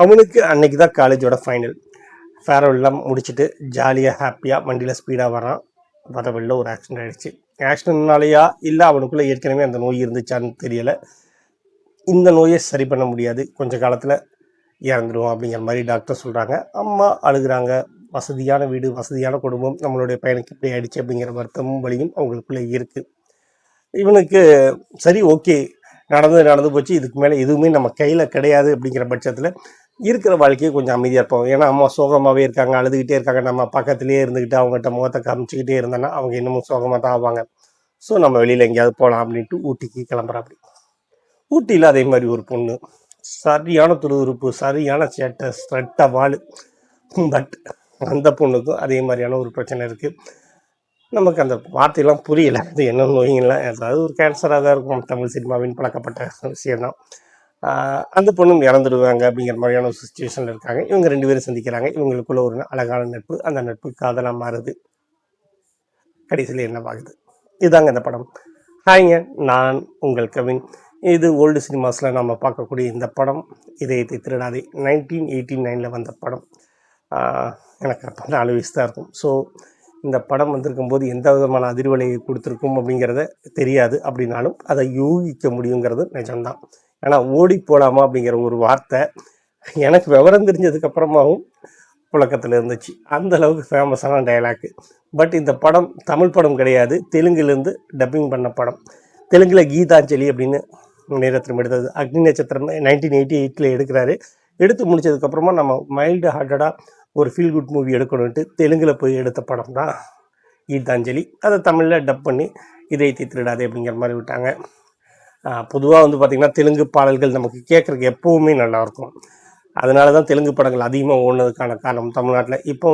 அவனுக்கு அன்னைக்கு தான் காலேஜோட ஃபைனல். ஃபேர்வெல்லாம் முடிச்சுட்டு ஜாலியாக ஹாப்பியாக வண்டியில் ஸ்பீடாக வரான். வர வெளில ஒரு ஆக்சிடென்ட் ஆகிடுச்சு. ஆக்சிடென்ட்னாலேயா இல்லை அவனுக்குள்ளே ஏற்கனவே அந்த நோய் இருந்துச்சான்னு தெரியலை. இந்த நோயை சரி பண்ண முடியாது, கொஞ்சம் காலத்தில் இறந்துடுவோம் அப்படிங்கிற மாதிரி டாக்டர் சொல்கிறாங்க. அம்மா அழுகிறாங்க. வசதியான வீடு, வசதியான குடும்பம், நம்மளுடைய பையனுக்கு இப்படி ஆயிடுச்சு அப்படிங்கிற வருத்தமும் வழியும் அவங்களுக்குள்ளே இருக்குது. இவனுக்கு சரி ஓகே, நடந்து போச்சு, இதுக்கு மேலே எதுவுமே நம்ம கையில் கிடையாது அப்படிங்கிற பட்சத்தில் இருக்கிற வாழ்க்கையை கொஞ்சம் அமைதியாக இருப்போம். ஏன்னா அம்மா சோகமாகவே இருக்காங்க, அழுதுகிட்டே இருக்காங்க. நம்ம பக்கத்துலேயே இருந்துக்கிட்டு அவங்ககிட்ட முகத்தை காமிச்சிக்கிட்டே இருந்தோன்னா அவங்க இன்னமும் சோகமாக தான் ஆவாங்க. ஸோ நம்ம வெளியில் எங்கேயாவது போகலாம் அப்படின்ட்டு ஊட்டிக்கு கிளம்புறா. அப்படி ஊட்டியில் அதே மாதிரி ஒரு பொண்ணு, சரியான துருதுருப்பு, சரியான சேட்டை, ஸ்ட்ரெட்டாக வாள். பட் அந்த பொண்ணுக்கும் அதே மாதிரியான ஒரு பிரச்சனை இருக்குது. நமக்கு அந்த வார்த்தையெல்லாம் புரியலை, அது என்ன நோய்ங்கலாம். ஏதாவது ஒரு கேன்சராக தான் இருக்கும். தமிழ் சினிமாவின் பழக்கப்பட்ட விஷயம்தான். அந்த பொண்ணும் இறந்துடுவாங்க அப்படிங்கிற மாதிரியான ஒரு சுச்சுவேஷனில் இருக்காங்க. இவங்க 2 பேரும் சந்திக்கிறாங்க. இவங்களுக்குள்ள ஒரு அழகான நட்பு, அந்த நட்பு காதலாக மாறுது. கடைசியில் என்னவாகுது, இதுதாங்க இந்த படம். ஹாய்ங்க, நான் உங்கள் கவின். இது ஓல்டு சினிமாஸில் நம்ம பார்க்கக்கூடிய இந்த படம் இதயத்தை திருடாதே. 1989 வந்த படம். எனக்கு அப்போ 4 வயசு தான் இருக்கும். ஸோ இந்த படம் வந்திருக்கும்போது எந்த விதமான அதிர்வலையை கொடுத்துருக்கும் அப்படிங்கிறத தெரியாது. அப்படின்னாலும் அதை யூகிக்க முடியுங்கிறது நிஜம்தான். ஏன்னா ஓடி போகலாமா அப்படிங்கிற ஒரு வார்த்தை எனக்கு விவரம் தெரிஞ்சதுக்கப்புறமாவும் புழக்கத்தில் இருந்துச்சு. அந்த அளவுக்கு ஃபேமஸான டைலாக்கு. பட் இந்த படம் தமிழ் படம் கிடையாது, தெலுங்குலேருந்து டப்பிங் பண்ண படம். தெலுங்கில் கீதாஞ்சலி அப்படின்னு மணிரத்னம் எடுத்தது. அக்னி நட்சத்திரம் 1988 எடுக்கிறாரு. எடுத்து முடிச்சதுக்கப்புறமா நம்ம மைல்டு ஹார்ட்டடாக ஒரு ஃபீல் குட் மூவி எடுக்கணுன்ட்டு தெலுங்கில் போய் எடுத்த படம் தான் கீதாஞ்சலி. அதை தமிழில் டப் பண்ணி இதயத்தை திருடாதே அப்படிங்கிற மாதிரி விட்டாங்க. பொதுவாக வந்து பார்த்திங்கன்னா தெலுங்கு பாடல்கள் நமக்கு கேட்குறதுக்கு எப்போவுமே நல்லாயிருக்கும். அதனால தான் தெலுங்கு படங்கள் அதிகமாக ஓடுனதுக்கான காரணம் தமிழ்நாட்டில். இப்போ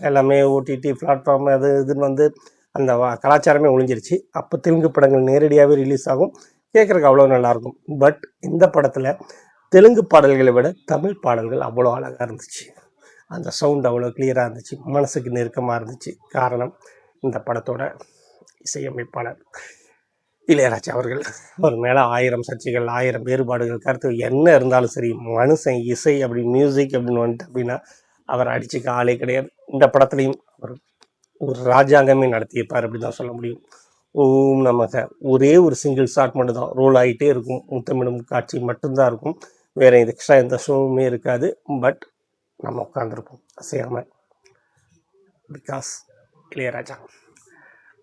எல்லாமே ஓடிடி பிளாட்ஃபார்ம் அது இதுன்னு வந்து அந்த கலாச்சாரமே ஒழிஞ்சிருச்சு. அப்போ தெலுங்கு படங்கள் நேரடியாகவே ரிலீஸ் ஆகும், கேட்குறதுக்கு அவ்வளோ நல்லாயிருக்கும். பட் இந்த படத்தில் தெலுங்கு பாடல்களை விட தமிழ் பாடல்கள் அவ்வளோ அழகாக இருந்துச்சு. அந்த சவுண்ட் அவ்வளோ கிளியராக இருந்துச்சு, மனசுக்கு நெருக்கமாக இருந்துச்சு. காரணம் இந்த படத்தோட இசையமைப்பாளர் இளையராஜா அவர்கள். அவர் மேலே 1000 சர்ச்சைகள், 1000 வேறுபாடுகள், கருத்து என்ன இருந்தாலும் சரி, மனுஷன் இசை அப்படி மியூசிக் அப்படின்னு வந்துட்டு அப்படின்னா அவர் அடிச்சுக்க ஆளே கிடையாது. இந்த படத்துலையும் அவர் ஒரு ராஜாங்கமே நடத்தியிருப்பார் அப்படி தான் சொல்ல முடியும். ஓம் நமக ஒரே ஒரு சிங்கிள் ஷாட் மட்டும் தான் ரோல் ஆகிட்டே இருக்கும். முத்தமிடும் காட்சி மட்டும்தான் இருக்கும், வேறு எக்ஸ்ட்ரா எந்த ஷோவுமே இருக்காது. பட் நம்ம உட்காந்துருப்போம் அசையாமல். பிகாஸ் இளையராஜா.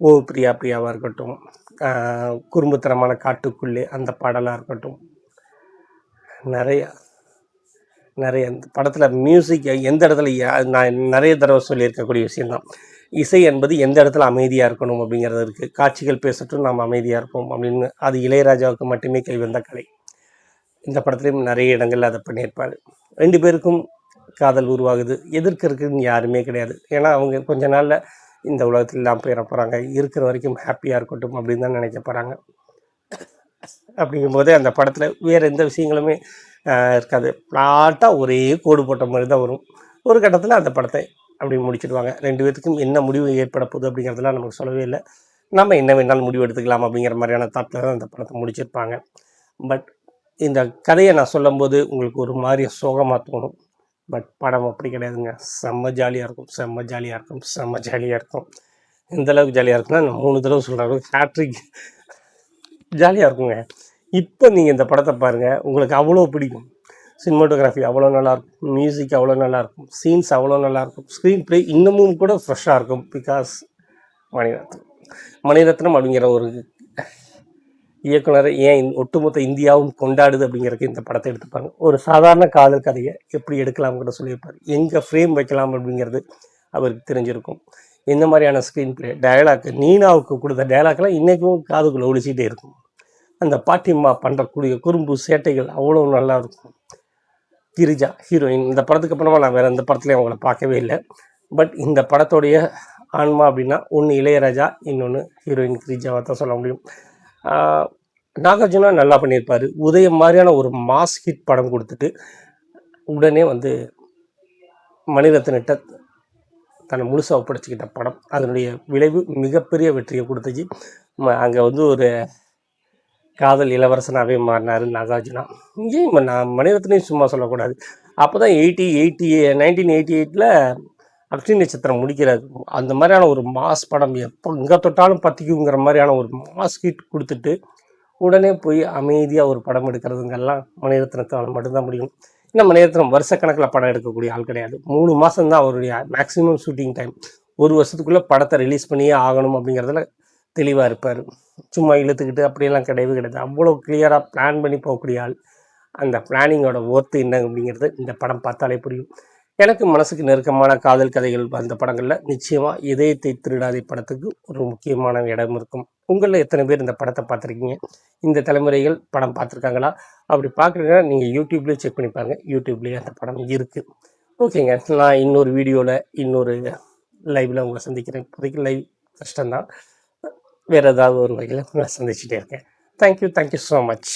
ஓ பிரியா பிரியாவாக இருக்கட்டும், குறும்புத்தனமான காட்டுக்குள்ளே அந்த பாடலாக இருக்கட்டும், நிறைய இந்த படத்தில் மியூசிக் எந்த இடத்துல, நான் நிறைய தடவை சொல்லியிருக்கக்கூடிய விஷயந்தான், இசை என்பது எந்த இடத்துல அமைதியாக இருக்கணும் அப்படிங்கிறது இருக்குது. காட்சிகள் பேசட்டும், நாம் அமைதியாக இருப்போம் அப்படின்னு. அது இளையராஜாவுக்கு மட்டுமே கைவந்த கலை. இந்த படத்துலேயும் நிறைய இடங்களில் அதை பண்ணியிருப்பார். 2 பேருக்கும் காதல் உருவாகுது. எதிர்க்கிறதுக்குன்னு யாருமே கிடையாது. ஏன்னா அவங்க கொஞ்ச நாளில் இந்த உலகத்தில் இல்லாமல் போயிட போகிறாங்க, இருக்கிற வரைக்கும் ஹாப்பியாக இருக்கட்டும் அப்படின்னு தான் நினைக்க போகிறாங்க. அப்படிங்கும்போதே அந்த படத்தில் வேறு எந்த விஷயங்களுமே இருக்காது. ஃப்ளாட்டாக ஒரே கோடு போட்ட மாதிரி தான் வரும். ஒரு கட்டத்தில் அந்த படத்தை அப்படி முடிச்சுடுவாங்க. 2 பேர்த்துக்கும் என்ன முடிவு ஏற்பட போகுது அப்படிங்கிறதுலாம் நமக்கு சொல்லவே இல்லை. நம்ம என்ன வேணாலும் முடிவு எடுத்துக்கலாம் அப்படிங்கிற மாதிரியான தாட்டில் தான் அந்த படத்தை முடிச்சிருப்பாங்க. பட் இந்த கதையை நான் சொல்லும்போது உங்களுக்கு ஒரு மாதிரி சோகமாக தோணும். பட் படம் அப்படி கிடையாதுங்க. செம்ம ஜாலியாக இருக்கும், செம்ம ஜாலியாக இருக்கும், செம்ம ஜாலியாக இருக்கும். எந்தளவுக்கு ஜாலியாக இருக்குன்னா, நான் 3 தடவை சொல்கிற அளவுக்கு ஹேட்ரிக் ஜாலியாக இருக்குங்க. இப்போ நீங்கள் இந்த படத்தை பாருங்கள், உங்களுக்கு அவ்வளோ பிடிக்கும். சினிமாட்டோகிராஃபி அவ்வளோ நல்லாயிருக்கும், மியூசிக் அவ்வளோ நல்லாயிருக்கும், சீன்ஸ் அவ்வளோ நல்லாயிருக்கும், ஸ்க்ரீன் ப்ளே இன்னமும் கூட ஃப்ரெஷ்ஷாக இருக்கும். பிகாஸ் மணிரத்னம் அப்படிங்கிற ஒரு இயக்குனரை ஏன் ஒட்டுமொத்த இந்தியாவும் கொண்டாடுது அப்படிங்கிறதுக்கு இந்த படத்தை எடுத்துப்பாங்க. ஒரு சாதாரண காதல் கதையை எப்படி எடுக்கலாம்ங்கிற சொல்லியிருப்பார். எங்கே ஃப்ரேம் வைக்கலாம் அப்படிங்கிறது அவருக்கு தெரிஞ்சிருக்கும். இந்த மாதிரியான ஸ்க்ரீன் பிளே, டயலாக், நீனாவுக்கு கொடுத்த டயலாக்லாம் இன்றைக்கும் காதுக்குள்ளே ஒழிச்சிட்டே இருக்கும். அந்த பாட்டிம்மா பண்ணுறக்கூடிய குறும்பு சேட்டைகள் அவ்வளோ நல்லா இருக்கும். கிரிஜா ஹீரோயின். இந்த படத்துக்கு அப்புறமா நான் வேறு எந்த படத்துலையும் அவங்கள பார்க்கவே இல்லை. பட் இந்த படத்தோடைய ஆன்மா அப்படின்னா ஒன்று இளையராஜா, இன்னொன்று ஹீரோயின் கிரிஜாவை தான் சொல்ல முடியும். நாகார்ஜுனா நல்லா பண்ணியிருப்பார். உதயம் மாதிரியான ஒரு மாஸ் ஹிட் படம் கொடுத்துட்டு உடனே வந்து மணிரத்னிட்ட தன்னை முழுசாக ஒப்படைச்சிக்கிட்ட படம். அதனுடைய விளைவு மிகப்பெரிய வெற்றியை கொடுத்துச்சு. அங்கே வந்து ஒரு காதல் இளவரசனாகவே மாறினார் நாகார்ஜுனா. இங்கேயும் நான் மணிரத்னையும் சும்மா சொல்லக்கூடாது. அப்போ தான் 1988 அக்னி நட்சத்திரம் முடிக்கிறாரு. அந்த மாதிரியான ஒரு மாஸ் படம் எப்போ இங்கே தொட்டாலும் பற்றிக்குங்கிற மாதிரியான ஒரு மாஸ் ஹிட் கொடுத்துட்டு உடனே போய் அமைதியாக ஒரு படம் எடுக்கிறதுங்கெல்லாம் மணிரத்னத்தால் மட்டும்தான் முடியும். ஏன்னா மணிரத்னம் வருஷக்கணக்கில் படம் எடுக்கக்கூடிய ஆள் கிடையாது. 3 மாதம் தான் அவருடைய மேக்ஸிமம் ஷூட்டிங் டைம். ஒரு வருஷத்துக்குள்ளே படத்தை ரிலீஸ் பண்ணியே ஆகணும் அப்படிங்கிறதுல தெளிவாக இருப்பார். சும்மா இழுத்துக்கிட்டு அப்படியெல்லாம் கிடையவே கிடையாது. அவ்வளோ கிளியராக பிளான் பண்ணி போகக்கூடிய ஆள். அந்த பிளானிங்கோட ஒர்த்து என்ன அப்படிங்கிறது இந்த படம் பார்த்தாலே புரியும். எனக்கு மனசுக்கு நெருக்கமான காதல் கதைகள் அந்த படங்களில் நிச்சயமாக இதயத்தை திருடாதே படத்துக்கு ஒரு முக்கியமான இடம் இருக்கும். உங்களில் எத்தனை பேர் இந்த படத்தை பார்த்துருக்கீங்க? இந்த தலைமுறைகள் படம் பார்த்துருக்காங்களா? அப்படி பார்க்குறீங்கன்னா நீங்கள் யூடியூப்லேயே செக் பண்ணி பாருங்கள். யூடியூப்லேயே அந்த படம் இருக்குது. ஓகேங்க, நான் இன்னொரு வீடியோவில் இன்னொரு லைவில் உங்களை சந்திக்கிறேன். இப்போதைக்கு லைவ் கஷ்டம்தான். வேறு ஏதாவது ஒரு வகையில் உங்களை சந்திச்சுட்டே இருக்கேன். Thank you so much.